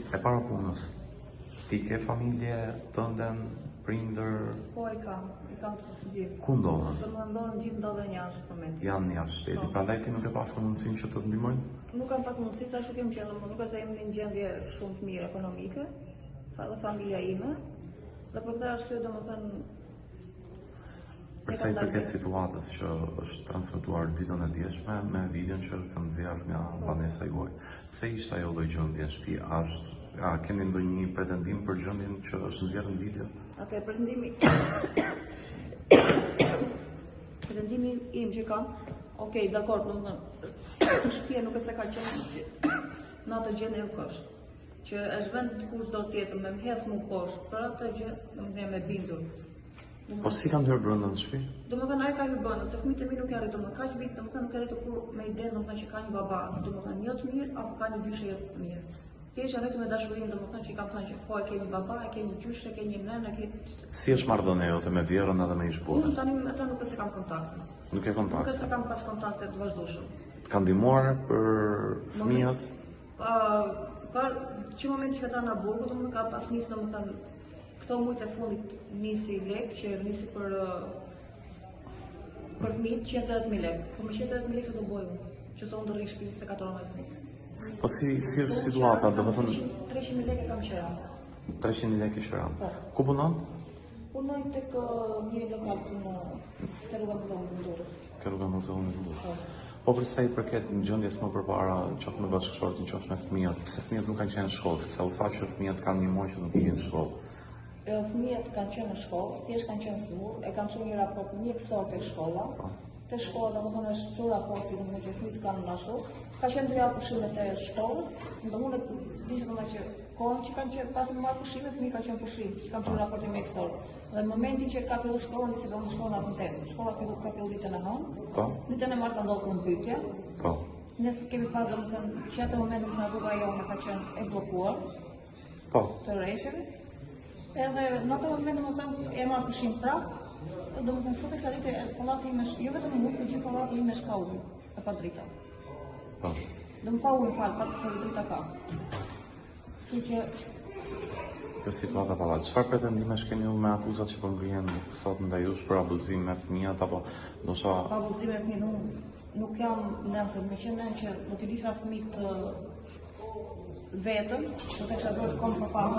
E para punës, ti ke familje tënden, prindër? Po i kam të gjithë. Ku ndodhen? Ndodhen gjithë ndodhen jashtë për moment. Janë jashtë shteti, prandaj ti nuk e pasur mundësinë që të të ndihmojnë? Nuk kam pas mundësi, sa shumë kem qenë, nuk e se jemi në gjendje shumë të mirë ekonomike, dhe familja ime, dhe për këtë arsye domethënë Përsa i përket situatës që është transmetuar ditën e djeshme me videon që kanë nxjerrë nga banesa juaj. Pse ishte ajo lloj gjendje në shtëpi? A keni ndonjë pretendim për gjendjen që është nxjerrë në video? Atë pretendimi im që kam, okej, dakord, domethënë shtëpia nuk e se ka qenë në atë gjendje nuk është. Që është vend dikush do tjetër me më hedh mu poshtë, për atë gjë domethënë me bindur. Po si kanë hyrë brenda në shtëpi? Domethënë ai ka hyrë brenda, se fëmijët e mi nuk janë rritur më kaq vit, domethënë nuk arritur kur me idenë domethënë që ka një baba, domethënë jo të mirë apo ka një gjyshe jo të mirë. Thjesht vetëm me dashurinë domethënë që i kam thënë që po e ke një baba, e ke një gjyshe, e ke një nënë, e ke. Si është marrëdhënia jote me vjerën edhe me ish-burrën? Unë tani ata nuk e se kam kontakt. Nuk e kontakt? Nuk e se kam pas kontakte të vazhdueshëm. Ka ndihmuar për fëmijët? Që moment që ka na burgu, domethënë ka pas nis domethënë këto mujt e fundit nisi lek që nisi për fëmijët 180.000 lekë. Po me 180.000 lekë se do bëj unë, që se unë do rri shtëpi se 4 me fëmijët. Po si është situata, domethënë 300.000 lekë kam qenë. 300.000 lekë shëran. Ku punon? Punoj tek një lokal te rruga Muzeut të Durrës. Ke rruga Muzeut të Durrës. Po për sa i përket në gjendjes më përpara, qoftë me bashkëshortin, qoftë me fëmijët, pse fëmijët nuk kanë qenë në shkollë, sepse u tha që fëmijët kanë një muaj që nuk ikin në shkollë. Fëmijët kanë qenë në shkollë, thjesht kanë qenë smur, e kanë çuar një raport mjekësor te shkolla. Te shkolla domethënë është çuar raporti domethënë që fëmijët kanë nashur. Ka qenë 2 javë pushimet e shkollës, domethënë diçka domethënë që kohën që kanë qenë pas në marrë pushime, fëmijët kanë qenë pushim, që kanë çuar raporti mjekësor. Dhe në momentin që ka filluar shkolla, nisi do në shkollën atë tetë. Shkolla ka filluar ditën e hënë. Po. Ditën e martë ka ndodhur pyetja. Po. Ne kemi pas domethënë që atë moment në rruga jonë ka qenë e bllokuar. Po. Të rreshëve. Edhe në atë moment domethënë e marr pushim prap, domethënë sot e ka ditë pallati im është jo vetëm unë, por gjithë pallati im është ka ujë, e pa drita. Po. Do më pa ujë fal, pa të drita ka. Kështu që kjo situata pallat. Çfarë pretendimesh keni me akuzat që po ngrihen sot ndaj jush për abuzim me fëmijët apo ndoshta abuzim me fëmijët nuk jam nëse më qenë që do t'i lisha fëmijët vetëm, do të kisha bërë kom për parë.